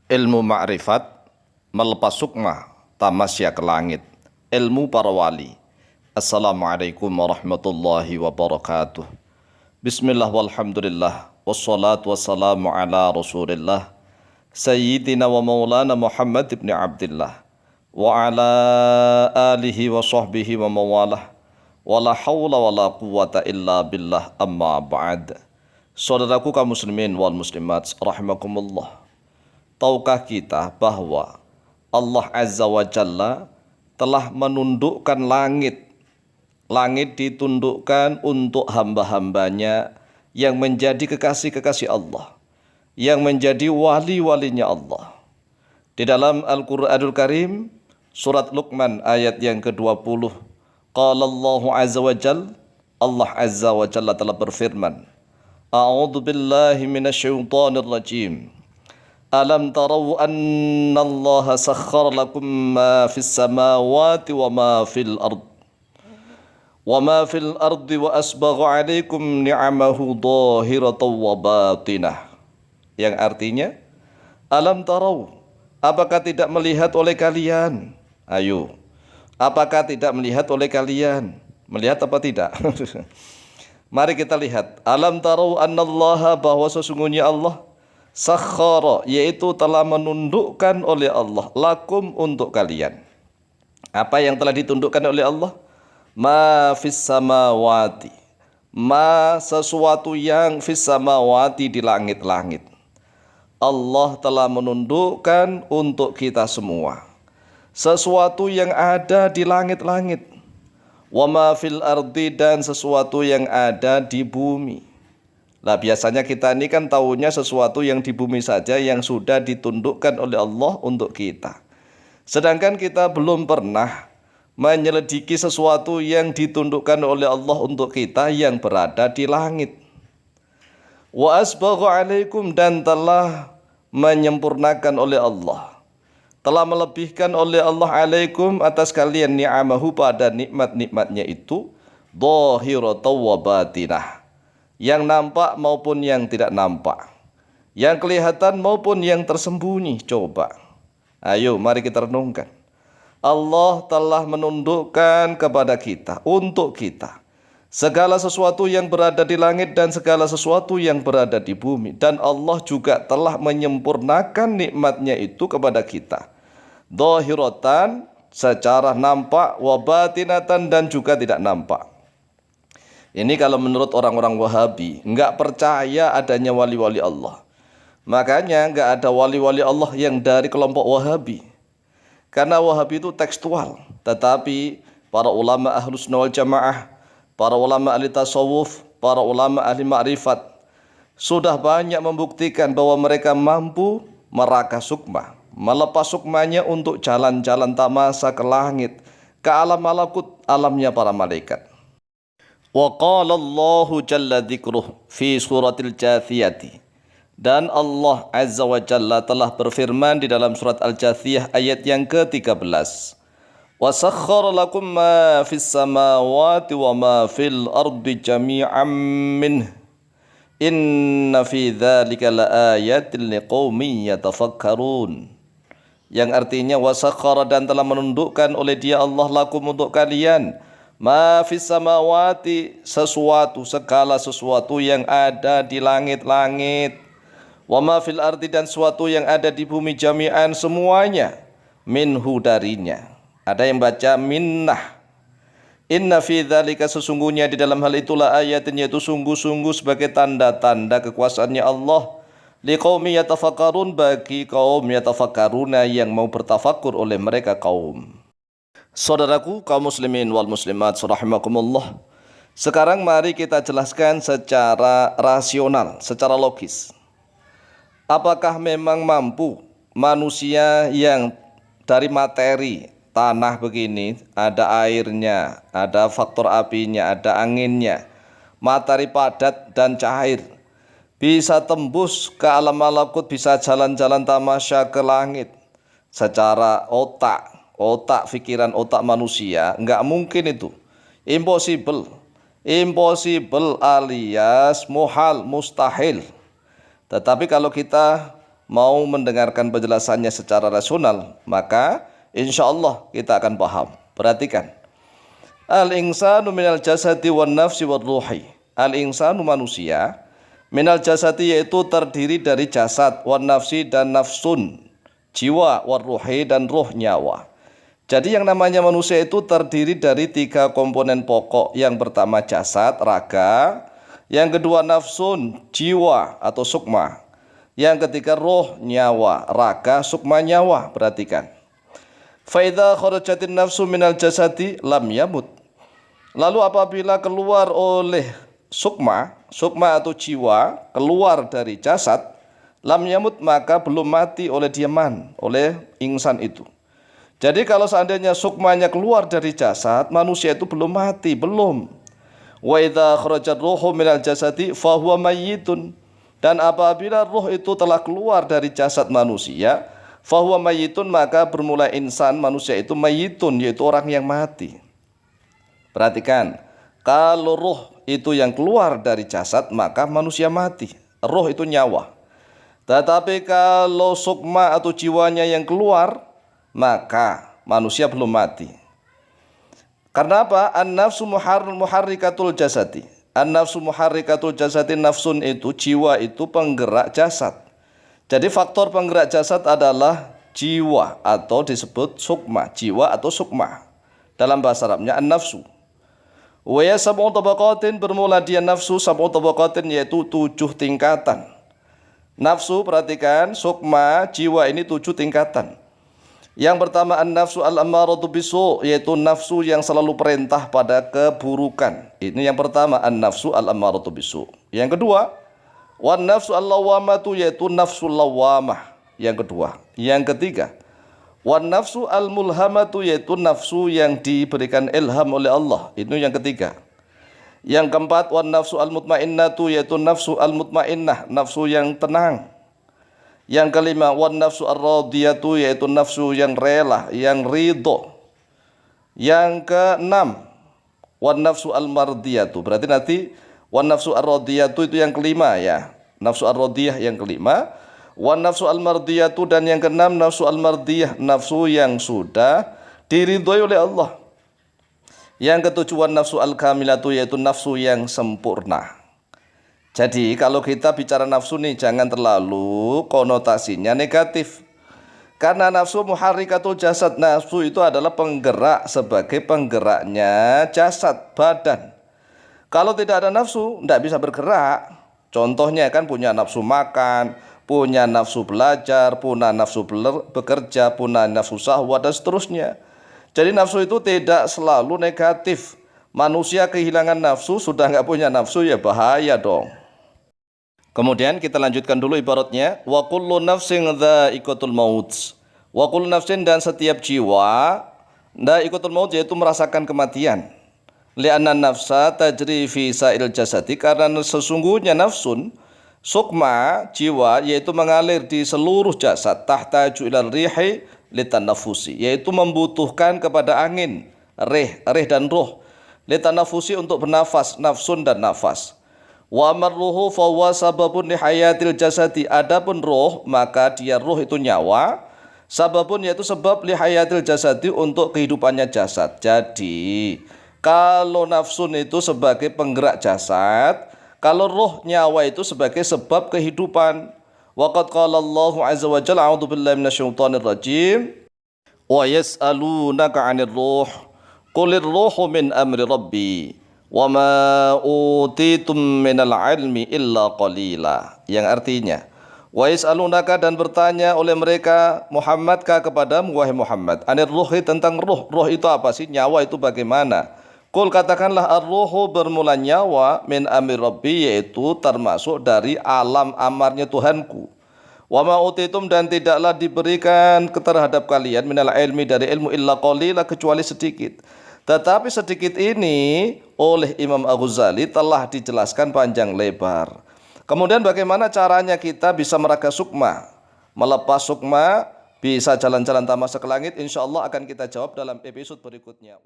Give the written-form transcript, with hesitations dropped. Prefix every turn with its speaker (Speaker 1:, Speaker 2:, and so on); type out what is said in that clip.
Speaker 1: Ilmu ma'rifat melepas sukma tamasya ke langit. Ilmu para wali. Assalamualaikum warahmatullahi wabarakatuh. Bismillah walhamdulillah wassalatu wassalamu ala rasulillah Sayyidina wa maulana Muhammad ibn Abdillah wa ala alihi wa sahbihi wa mawalah wa la hawla wa la quwata illa billah amma ba'd. Saudaraku kaum muslimin wal muslimat rahimakumullah, tahukah kita bahwa Allah Azza wa Jalla telah menundukkan langit. Langit ditundukkan untuk hamba-hambanya yang menjadi kekasih-kekasih Allah, yang menjadi wali-walinya Allah. Di dalam Al-Quranul Karim, surat Luqman ayat yang ke-20, qala Allahu Azza wa Jalla, Allah Azza wa Jalla telah berfirman, A'udzu billahi minasyaitonir rajim. Alam tarau anna Allah sakhkhara lakum ma fis samawati wa ma fil ard wa ma fil ardi wa asbagha alaikum ni'amahu dhahiratan wa batinah. Yang artinya, alam tarau, apakah tidak melihat oleh kalian? Ayo, apakah tidak melihat oleh kalian? Melihat apa tidak? Mari kita lihat. Alam tarau annallaha, bahwa sesungguhnya Allah sakhkhara, yaitu telah menundukkan oleh Allah, lakum, untuk kalian. Apa yang telah ditundukkan oleh Allah? Ma fis samawati, ma, sesuatu yang fis samawati, di langit-langit. Allah telah menundukkan untuk kita semua sesuatu yang ada di langit-langit. Wa ma fil ardi, dan sesuatu yang ada di bumi. Nah, biasanya kita ini kan tahunya sesuatu yang di bumi saja yang sudah ditundukkan oleh Allah untuk kita. Sedangkan kita belum pernah menyelidiki sesuatu yang ditundukkan oleh Allah untuk kita yang berada di langit. Wa asbagha alaikum, dan telah menyempurnakan oleh Allah, telah melebihkan oleh Allah alaikum, atas kalian, ni'amahu, pada nikmat-nikmatnya itu, dhahiratan wa batinah, yang nampak maupun yang tidak nampak, yang kelihatan maupun yang tersembunyi. Coba, ayo mari kita renungkan. Allah telah menundukkan kepada kita, untuk kita, segala sesuatu yang berada di langit dan segala sesuatu yang berada di bumi. Dan Allah juga telah menyempurnakan nikmatnya itu kepada kita, dhahiratan, secara nampak, wa batinatan, dan juga tidak nampak. Ini kalau menurut orang-orang Wahabi, enggak percaya adanya wali-wali Allah. Makanya enggak ada wali-wali Allah yang dari kelompok Wahabi. Karena Wahabi itu tekstual. Tetapi para ulama Ahlus Sunnah wal Jamaah, para ulama ahli tasawuf, para ulama ahli ma'rifat sudah banyak membuktikan bahwa mereka mampu meraka sukma, melepas sukmanya untuk jalan-jalan tamasa ke langit, ke alam malakut, alamnya para malaikat. Wa qala Allahu jalla dzikruh fi suratil Jathiyati, dan Allah Azza wa Jalla telah berfirman di dalam surat Al-Jathiyah ayat yang ke-13. Wa sakhkhara lakum ma fis samawati wa ma fil ardi jami'an minh inna fi dzalika laayatin liqaumin yatafakkarun. Yang artinya, wa sakhkhara, dan telah menundukkan oleh Dia Allah, lakum, untuk kalian, ma fis samawati, sesuatu, segala sesuatu yang ada di langit-langit, wa ma fil ardi, dan sesuatu yang ada di bumi, jami'an, semuanya, minhu, darinya. Ada yang baca minnah. Inna fi dzalika, sesungguhnya di dalam hal itulah, ayatin, yaitu sungguh-sungguh sebagai tanda-tanda kekuasaannya Allah, liqaumi yatafakkarun, bagi kaum yatafakkaruna, yang mau bertafakur oleh mereka kaum. Saudaraku kaum muslimin wal muslimat rahimakumullah, sekarang mari kita jelaskan secara rasional, secara logis. Apakah memang mampu manusia yang dari materi tanah begini, ada airnya, ada faktor apinya, ada anginnya, materi padat dan cair, bisa tembus ke alam malakut, bisa jalan-jalan tamasya ke langit secara otak pikiran, otak manusia? Enggak mungkin itu. Impossible. Impossible alias muhal, mustahil. Tetapi kalau kita mau mendengarkan penjelasannya secara rasional, maka insya Allah kita akan paham. Perhatikan. Al-insanu minal jasadi wan nafsi war ruhi. Al-insanu manusia, minal jasadi yaitu terdiri dari jasad, wan nafsi dan nafsun, jiwa, war ruhi dan ruh nyawa. Jadi yang namanya manusia itu terdiri dari 3 komponen pokok. Yang pertama jasad, raga. Yang kedua nafsun, jiwa atau sukma. Yang ketiga roh, nyawa, raga, sukma, nyawa. Perhatikan. Faidha kharajatin nafsu minal jasadi lam yamut. Lalu apabila keluar oleh sukma atau jiwa, keluar dari jasad, lam yamut maka belum mati oleh diaman, oleh insan itu. Jadi kalau seandainya sukmanya keluar dari jasad, manusia itu belum mati, belum. Wa idza kharajat ruhu minal jasadi fa huwa mayyitun. Dan apabila ruh itu telah keluar dari jasad manusia, fa huwa mayyitun maka bermula insan, manusia itu mayyitun, yaitu orang yang mati. Perhatikan, kalau ruh itu yang keluar dari jasad maka manusia mati. Ruh itu nyawa. Tetapi kalau sukma atau jiwanya yang keluar, maka manusia belum mati. Karena apa? An-nafsu muharrikatul jasadi. An-nafsu muharrikatul jasadi, nafsun itu, jiwa itu penggerak jasad. Jadi faktor penggerak jasad adalah jiwa atau disebut sukma, jiwa atau sukma. Dalam bahasa Arabnya an-nafsu. Wa ya sab'u tabaqatin, bermula dia nafsu sab'u tabaqatin, yaitu 7 tingkatan. Nafsu, perhatikan, sukma, jiwa ini 7 tingkatan. Yang pertama an-nafsu al-ammaratu bisu, yaitu nafsu yang selalu perintah pada keburukan. Ini yang pertama, an-nafsu al-ammaratu bisu. Yang kedua, wan nafsu al-lawamatu, yaitu nafsu lawamah. Yang kedua. Yang ketiga, wan nafsu al-mulhamatu, yaitu nafsu yang diberikan ilham oleh Allah. Itu yang ketiga. Yang keempat, wan nafsu al-mutmainnatu, yaitu nafsu al-mutmainnah, nafsu yang tenang. Yang kelima, wan nafsu ar-radiyatu, yaitu nafsu yang rela, yang ridho. Yang keenam, wan nafsu al-mardiyatu. Berarti nanti wan nafsu ar-radiyatu itu yang kelima ya. Nafsu ar-radiyah yang kelima. Wan nafsu al-mardiyatu, dan yang keenam nafsu al-mardiyah, nafsu yang sudah diridhoi oleh Allah. Yang ketujuh, wan nafsu al-kamilatu, yaitu nafsu yang sempurna. Jadi kalau kita bicara nafsu nih, jangan terlalu konotasinya negatif. Karena nafsu muharrikatul jasad, nafsu itu adalah penggerak, sebagai penggeraknya jasad, badan. Kalau tidak ada nafsu, tidak bisa bergerak. Contohnya kan punya nafsu makan, punya nafsu belajar, punya nafsu bekerja, punya nafsu syahwat, dan seterusnya. Jadi nafsu itu tidak selalu negatif. Manusia kehilangan nafsu, sudah nggak punya nafsu, ya bahaya dong. Kemudian kita lanjutkan dulu ibaratnya. Wa kullu nafsin dha'iqatul maut. Wa kullu nafsin, dan setiap jiwa, dha'iqatul maut, yaitu merasakan kematian. Li'anna nafsa tajri fi sa'il jasadi, karena sesungguhnya nafsun, sukma, jiwa, yaitu mengalir di seluruh jasad. Tahtaju ilal rihi litanafusi, yaitu membutuhkan kepada angin, rih dan ruh. Litanafusi, untuk bernafas, nafsun dan nafas. Wa marruhu fahuwa sababun li hayatil jasadi. Adapun roh, maka dia roh itu nyawa. Sababun, yaitu sebab li hayatil jasadi, untuk kehidupannya jasad. Jadi kalau nafsun itu sebagai penggerak jasad, kalau roh nyawa itu sebagai sebab kehidupan. Waqad qala Allahu azza wa jalla, a'udzu billahi minasyaitonir rajim, wa yas'alunaka 'anir ruh qulir ruhu min amri rabbi wa ma utitum minal ilmi illa qalila. Yang artinya, wa yas'alunaka, dan bertanya oleh mereka Muhammadkah kepadamu wahai Muhammad, anir ruhi, tentang ruh. Ruh itu apa sih? Nyawa itu bagaimana? Qul, katakanlah, ar-ruhu, bermula nyawa, min amri rabbi, yaitu termasuk dari alam amarnya Tuhanku. Wa ma utitum, dan tidaklah diberikan terhadap kalian minal ilmi, dari ilmu, illa qalila, kecuali sedikit. Tetapi sedikit ini oleh Imam Al-Ghazali telah dijelaskan panjang lebar. Kemudian bagaimana caranya kita bisa meraga sukma, melepas sukma, bisa jalan-jalan tamasya ke langit? Insya Allah akan kita jawab dalam episode berikutnya.